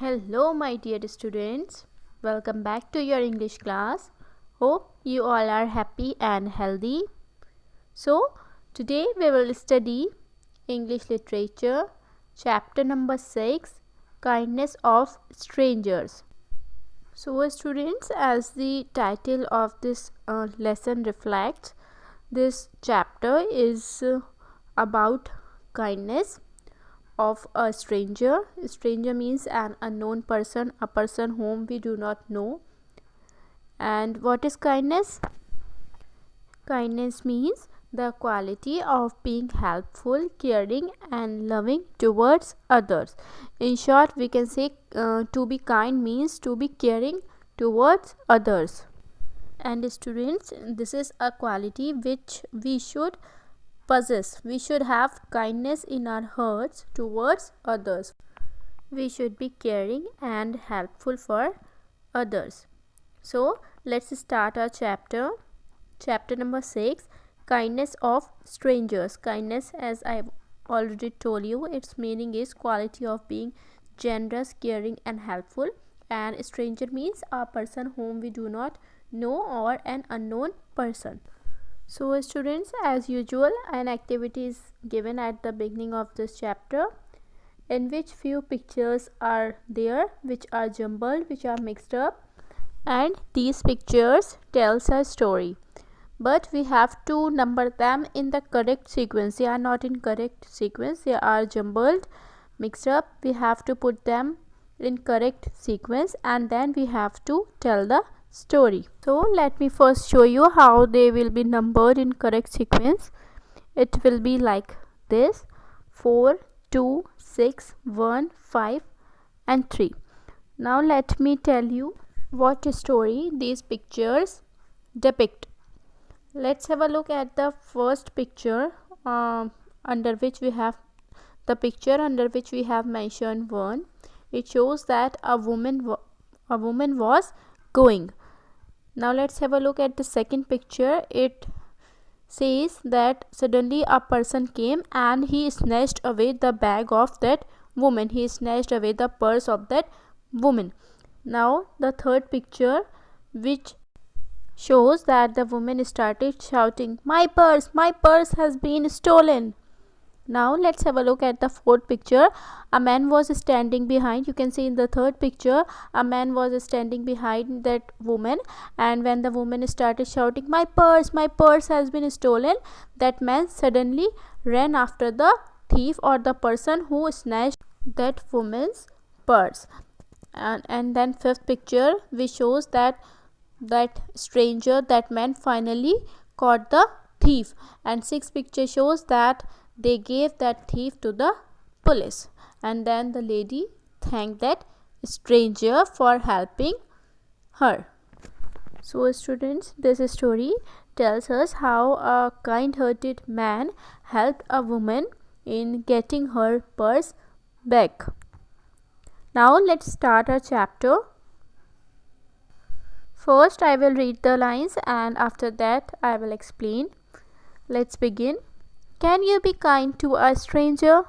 Hello, my dear students. Welcome back to your English class. Hope you all are happy and healthy. So, today we will study English literature, chapter number 6, Kindness of Strangers. So, students, as the title of this lesson reflects, this chapter is about kindness of a stranger. Stranger means an unknown person, a person whom we do not know. And what is kindness? Kindness means the quality of being helpful, caring and loving towards others. In short, we can say to be kind means to be caring towards others. And students, this is a quality which we should possess. We should have kindness in our hearts towards others. We should be caring and helpful for others. So let's start our chapter number 6, Kindness of Strangers. Kindness, as I've already told you, its meaning is quality of being generous, caring and helpful. And stranger means a person whom we do not know or an unknown person. So students, as usual, an activity is given at the beginning of this chapter, in which few pictures are there which are jumbled, which are mixed up, and these pictures tells a story, but we have to number them in the correct sequence. They are not in correct sequence, they are jumbled, mixed up. We have to put them in correct sequence and then we have to tell the story. So let me first show you how they will be numbered in correct sequence. It will be like this: 4, 2, 6, 1, 5 and 3. Now let me tell you what story these pictures depict. Let's have a look at the first picture under which we have mentioned 1. It shows that a woman was going. Now let's have a look at the second picture. It says that suddenly a person came and he snatched away the bag of that woman. He snatched away the purse of that woman. Now the third picture, which shows that the woman started shouting, my purse has been stolen. Now let's have a look at the fourth picture. A man was standing behind. You can see in the third picture, a man was standing behind that woman, and when the woman started shouting, my purse has been stolen, that man suddenly ran after the thief or the person who snatched that woman's purse. And then fifth picture, which shows that stranger, that man, finally caught the thief. And sixth picture shows that they gave that thief to the police, and then the lady thanked that stranger for helping her. So students, this story tells us how a kind-hearted man helped a woman in getting her purse back. Now let's start our chapter. First I will read the lines and after that I will explain. Let's begin. Can you be kind to a stranger?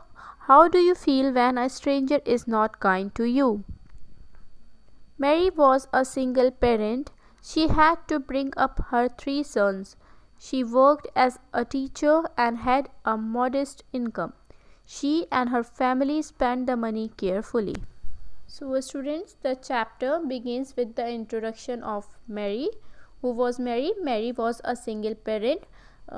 How do you feel when a stranger is not kind to you? Mary was a single parent. She had to bring up her 3 sons. She worked as a teacher and had a modest income. She and her family spent the money carefully. So students, the chapter begins with the introduction of Mary. Who was Mary? Mary was a single parent.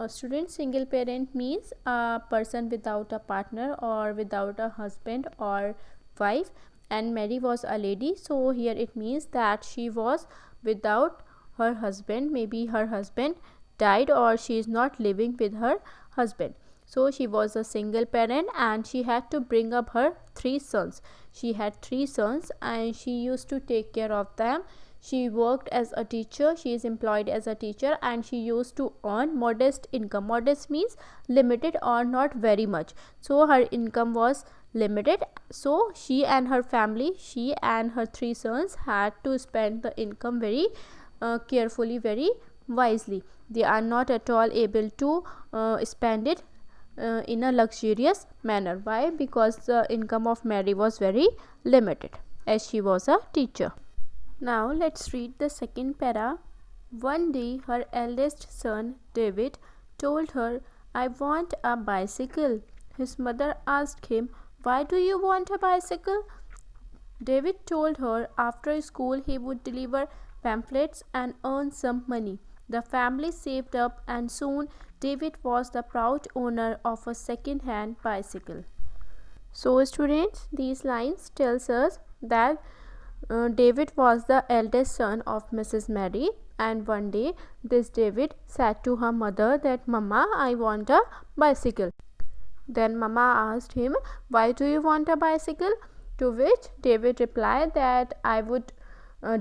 Students, single parent means a person without a partner or without a husband or wife, and Mary was a lady, so here it means that she was without her husband. Maybe her husband died or she is not living with her husband. So she was a single parent and she had to bring up her 3 sons. She had 3 sons and she used to take care of them. She worked as a teacher. She is employed as a teacher and she used to earn modest income. Modest means limited or not very much. So her income was limited. So she and her family, she and her 3 sons had to spend the income very carefully, very wisely. They are not at all able to spend it in a luxurious manner. Why? Because the income of Mary was very limited. as she was a teacher. Now let's read the second para. One day her eldest son David told her, "I want a bicycle." His mother asked him, "Why do you want a bicycle?" David told her after school he would deliver pamphlets and earn some money. The family saved up and soon David was the proud owner of a second-hand bicycle. So students, these lines tells us that David was the eldest son of Mrs. Mary, and one day this David said to her mother that, "Mama, I want a bicycle." Then Mama asked him, "Why do you want a bicycle?" To which David replied that, "I would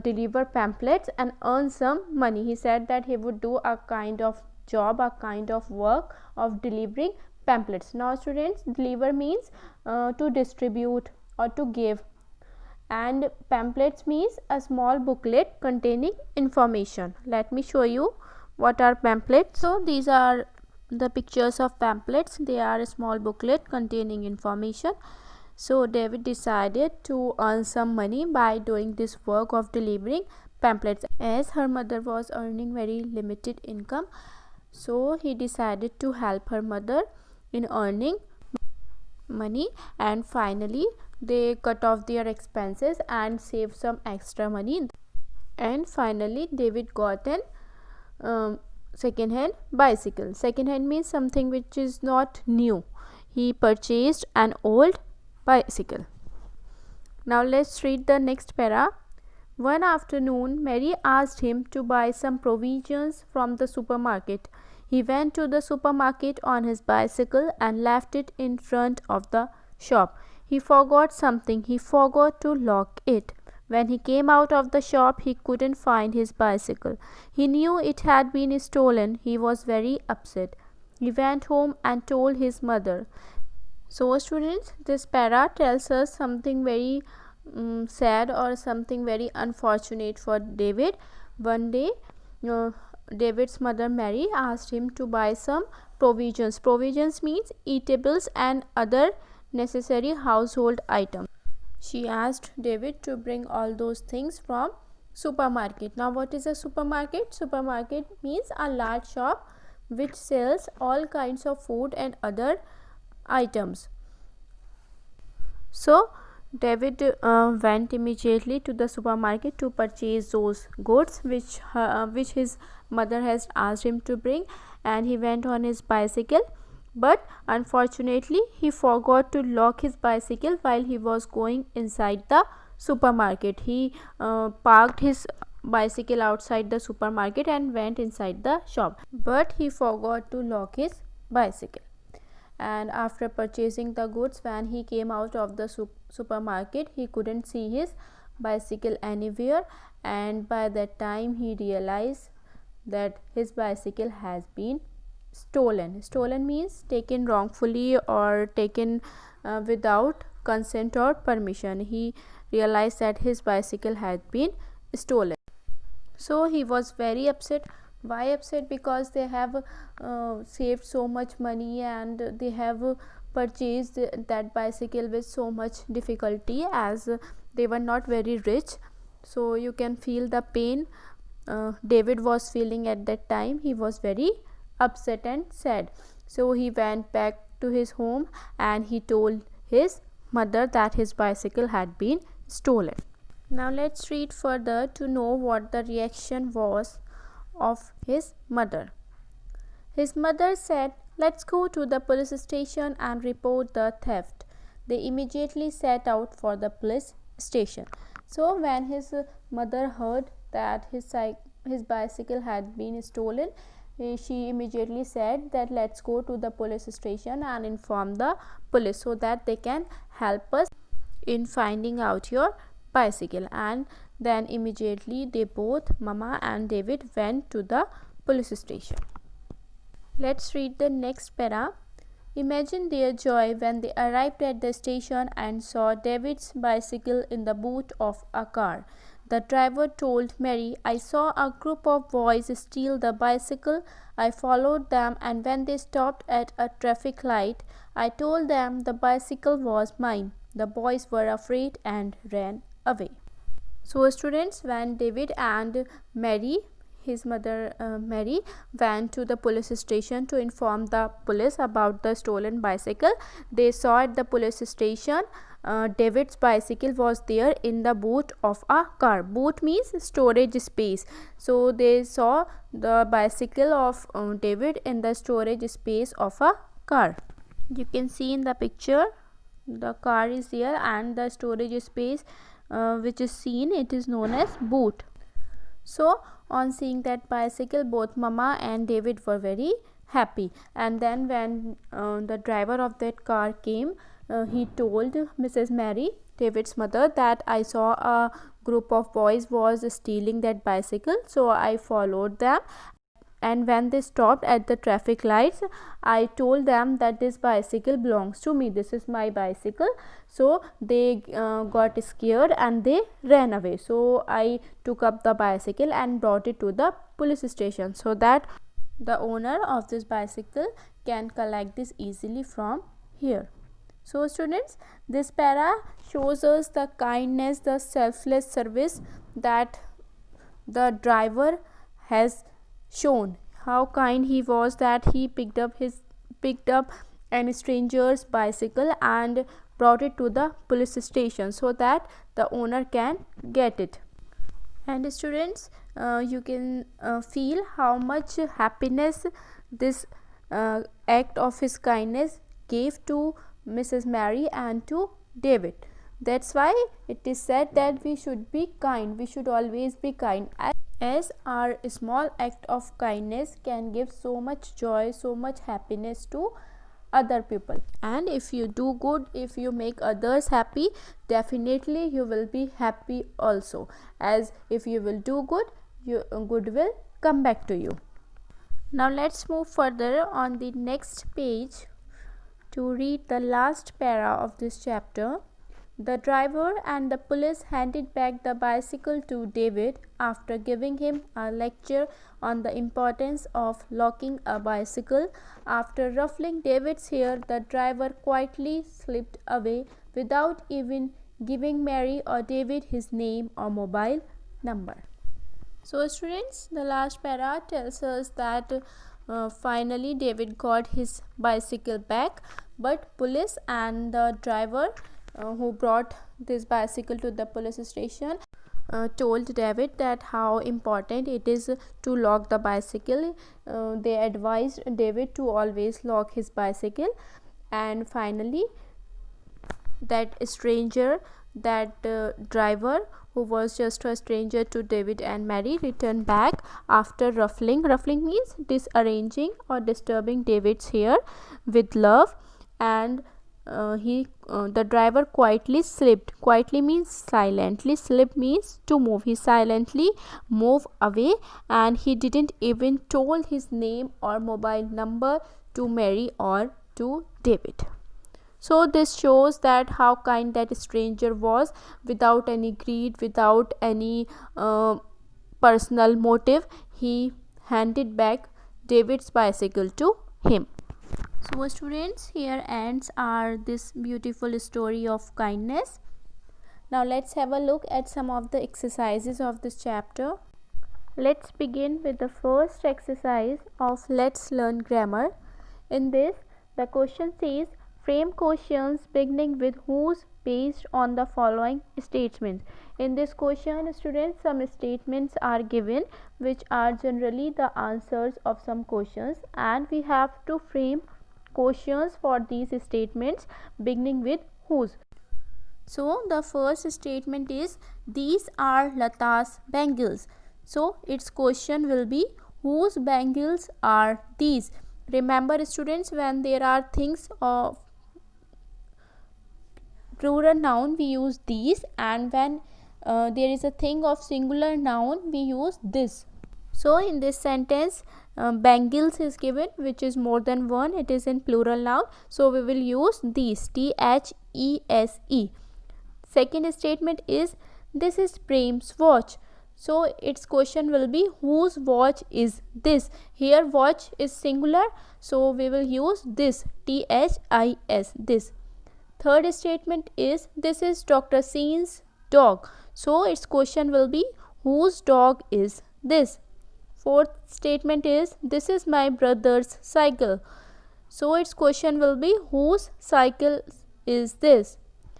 deliver pamphlets and earn some money." He said that he would do a kind of job, a kind of work of delivering pamphlets. Now students, deliver means to distribute or to give, and pamphlets means a small booklet containing information. Let me show you what are pamphlets. So these are the pictures of pamphlets. They are a small booklet containing information. So David decided to earn some money by doing this work of delivering pamphlets. As her mother was earning very limited income, so he decided to help her mother in earning money, and finally they cut off their expenses and saved some extra money, and finally David got an second-hand bicycle. Second-hand means something which is not new. He purchased an old bicycle. Now let's read the next para. One afternoon, Mary asked him to buy some provisions from the supermarket. He went to the supermarket on his bicycle and left it in front of the shop. He forgot something. He forgot to lock it. When he came out of the shop, he couldn't find his bicycle. He knew it had been stolen. He was very upset. He went home and told his mother. So students, this para tells us something very sad or something very unfortunate for David. One day David's mother Mary asked him to buy some provisions. Provisions means eatables and other necessary household items. She asked David to bring all those things from supermarket. Now what is a supermarket? Supermarket means a large shop which sells all kinds of food and other items. So David went immediately to the supermarket to purchase those goods which his mother has asked him to bring, and he went on his bicycle, but unfortunately he forgot to lock his bicycle while he was going inside the supermarket. He parked his bicycle outside the supermarket and went inside the shop, but he forgot to lock his bicycle. And after purchasing the goods, when he came out of the supermarket, he couldn't see his bicycle anywhere, and by that time he realized that his bicycle has been stolen. Stolen means taken wrongfully or taken without consent or permission. He realized that his bicycle had been stolen. So he was very upset. Why upset? Because they have saved so much money and they have purchased that bicycle with so much difficulty, as they were not very rich. So you can feel the pain David was feeling at that time. He was very upset and sad. So he went back to his home and he told his mother that his bicycle had been stolen. Now let's read further to know what the reaction was of his mother. His mother said, "Let's go to the police station and report the theft." They immediately set out for the police station. So when his mother heard that his bicycle had been stolen, she immediately said that let's go to the police station and inform the police so that they can help us in finding out your bicycle. And then immediately they both, Mama and David, went to the police station. Let's read the next para. Imagine their joy when they arrived at the station and saw David's bicycle in the boot of a car. The driver told Mary, "I saw a group of boys steal the bicycle. I followed them, and when they stopped at a traffic light, I told them the bicycle was mine. The boys were afraid and ran away. So students, when David and Mary, his mother Mary, went to the police station to inform the police about the stolen bicycle, they saw at the police station David's bicycle was there in the boot of a car. Boot means storage space. So they saw the bicycle of David in the storage space of a car. You can see in the picture the car is here, and the storage space which is seen, it is known as boot. So on seeing that bicycle, both Mama and David were very happy. And then when the driver of that car came, he told Mrs. Mary, David's mother, that I saw a group of boys was stealing that bicycle, so I followed them. And when they stopped at the traffic lights, I told them that this bicycle belongs to me, this is my bicycle. So they got scared and they ran away. So I took up the bicycle and brought it to the police station so that the owner of this bicycle can collect this easily from here. So students, this para shows us the kindness, the selfless service that the driver has shown. How kind he was that he picked up an stranger's bicycle and brought it to the police station so that the owner can get it. And students, you can feel how much happiness this act of his kindness gave to Mrs. Mary and to David. That's why it is said that we should be kind, we should always be kind, as our small act of kindness can give so much joy, so much happiness to other people. And if you do good, if you make others happy, definitely you will be happy also, as if you will do good, good will come back to you. Now let's move further on the next page to read the last para of this chapter. The driver and the police handed back the bicycle to David after giving him a lecture on the importance of locking a bicycle. After ruffling David's hair, the driver quietly slipped away without even giving Mary or David his name or mobile number. So students, the last para tells us that finally David got his bicycle back, but police and the driver who brought this bicycle to the police station told David that how important it is to lock the bicycle. They advised David to always lock his bicycle. And finally that stranger, that driver who was just a stranger to David and Mary, returned back after ruffling. Ruffling means disarranging or disturbing David's hair with love. And the driver quietly slipped. Quietly means silently. Slip means to move. He silently moved away, and he didn't even told his name or mobile number to Mary or to David. So this shows that how kind that stranger was, without any greed, without any personal motive. He handed back David's bicycle to him. So students, here ends this beautiful story of kindness. Now let's have a look at some of the exercises of this chapter. Let's begin with the first exercise of Let's Learn Grammar. In this, the question says, frame questions beginning with whose based on the following statements. In this question, students, some statements are given which are generally the answers of some questions, and we have to frame questions for these statements beginning with whose. So the first statement is, these are Lata's bangles. So its question will be, whose bangles are these? Remember students, when there are things of plural noun, we use these, and when there is a thing of singular noun, we use this. So in this sentence, bangles is given, which is more than one, it is in plural noun, so we will use these, these. Second statement is, this is Prem's watch. So its question will be, whose watch is this? Here watch is singular, so we will use this, this, this. Third statement is, this is Dr. Sin's dog. So its question will be whose dog is this? Fourth statement is this is my brother's cycle. So its question will be whose cycle is this?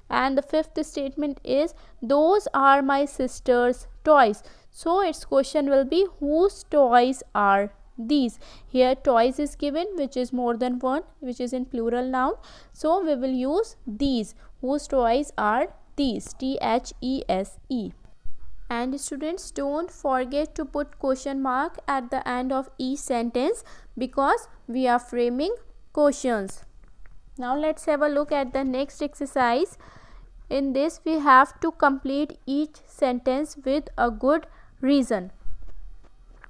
And the fifth statement is those are my sister's toys. So its question will be whose toys are these? Here toys is given, which is more than one, which is in plural noun. So we will use these. Whose toys are these? THESE. And students, don't forget to put question mark at the end of each sentence because we are framing questions. Now let's have a look at the next exercise. In this we have to complete each sentence with a good reason.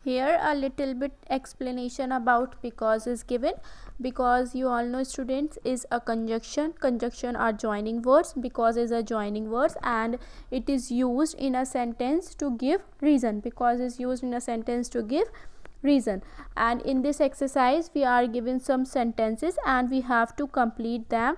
Here a little bit explanation about because is given. Because you all know students is a conjunction. Conjunction are joining words. Because is a joining words and it is used in a sentence to give reason. Because is used in a sentence to give reason. And in this exercise we are given some sentences and we have to complete them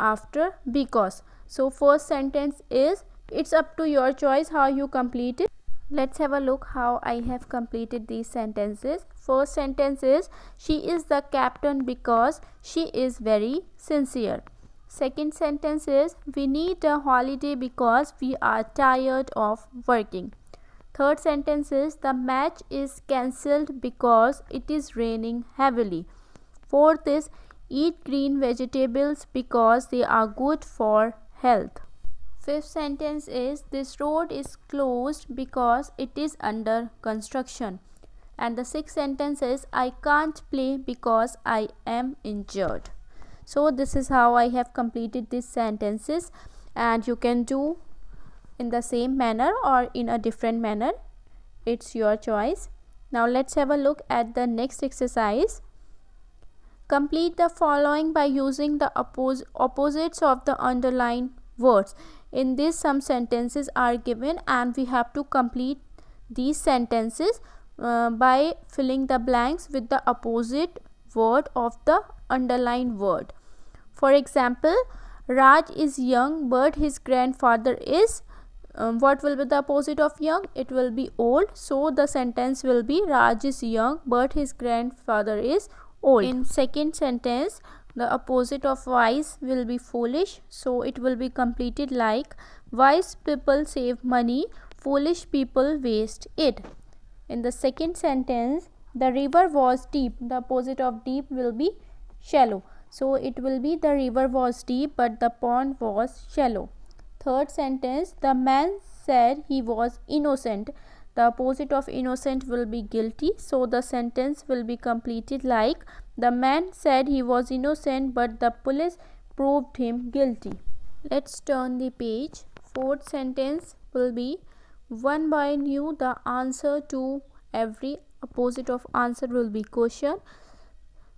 after because. So first sentence is, it's up to your choice how you complete it. Let's have a look how I have completed these sentences. First sentence is she is the captain because she is very sincere. Second sentence is we need a holiday because we are tired of working. Third sentence is the match is cancelled because it is raining heavily. Fourth is eat green vegetables because they are good for health. Fifth sentence is this road is closed because it is under construction. And the sixth sentence is I can't play because I am injured. So this is how I have completed these sentences, and you can do in the same manner or in a different manner. It's your choice. Now let's have a look at the next exercise. Complete the following by using the opposites of the underlined words. In this some sentences are given and we have to complete these sentences by filling the blanks with the opposite word of the underlined word. For example, Raj is young but his grandfather is what will be the opposite of young? It will be old. So the sentence will be Raj is young but his grandfather is old. In second sentence, the opposite of wise will be foolish. So it will be completed like wise people save money, foolish people waste it. In the second sentence, the river was deep. The opposite of deep will be shallow. So it will be the river was deep but the pond was shallow. Third sentence, the man said he was innocent. The opposite of innocent will be guilty. So the sentence will be completed like the man said he was innocent but the police proved him guilty. Let's turn the page. Fourth sentence will be one boy knew the answer to every. Opposite of answer will be question.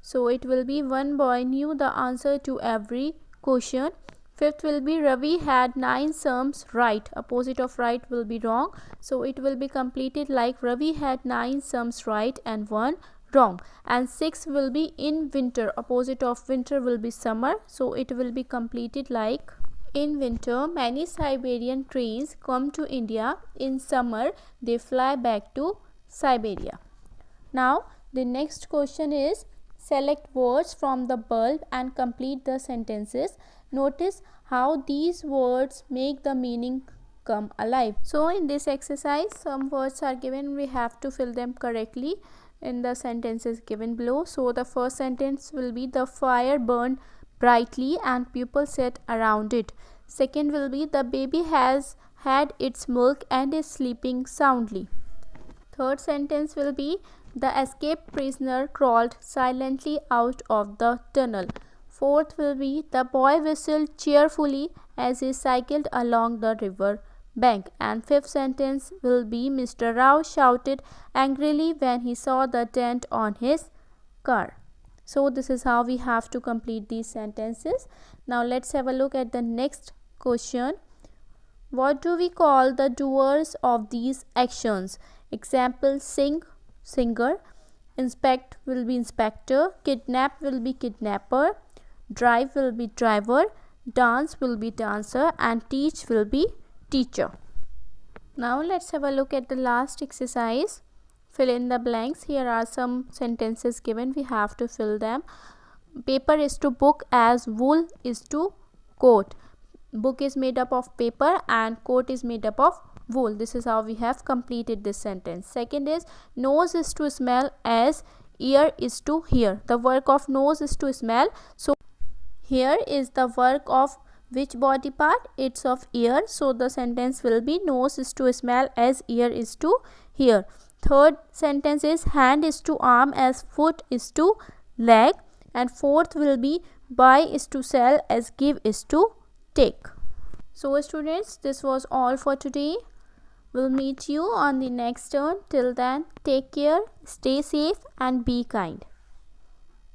So it will be one boy knew the answer to every question. Fifth will be Ravi had 9 sums right. Opposite of right will be wrong. So it will be completed like Ravi had 9 sums right and 1 wrong. And sixth will be in winter. Opposite of winter will be summer. So it will be completed like in winter many Siberian trains come to India. In summer they fly back to Siberia. Now the next question is select words from the bulb and complete the sentences. Notice how these words make the meaning come alive. So in this exercise some words are given, we have to fill them correctly in the sentences given below. So the first sentence will be the fire burned brightly and people sat around it. Second will be the baby has had its milk and is sleeping soundly. Third sentence will be the escaped prisoner crawled silently out of the tunnel. Fourth will be the boy whistled cheerfully as he cycled along the river bank. And fifth sentence will be Mr. Rao shouted angrily when he saw the dent on his car. So this is how we have to complete these sentences. Now let's have a look at the next question. What do we call the doers of these actions? Example, sing, singer. Inspect will be inspector. Kidnap will be kidnapper. Drive will be driver. dance will be dancer, and teach will be teacher. Now let's have a look at the last exercise. Fill in the blanks. Here are some sentences given. We have to fill them. Paper is to book as wool is to coat. Book is made up of paper and coat is made up of wool. This is how we have completed this sentence. Second is nose is to smell as ear is to hear. The work of nose is to smell. So here is the work of which body part? It's of ear. So the sentence will be nose is to smell as ear is to hear. Third sentence is hand is to arm as foot is to leg. And fourth will be buy is to sell as give is to take. So students, this was all for today. We'll meet you on the next turn. Till then, take care, stay safe and be kind.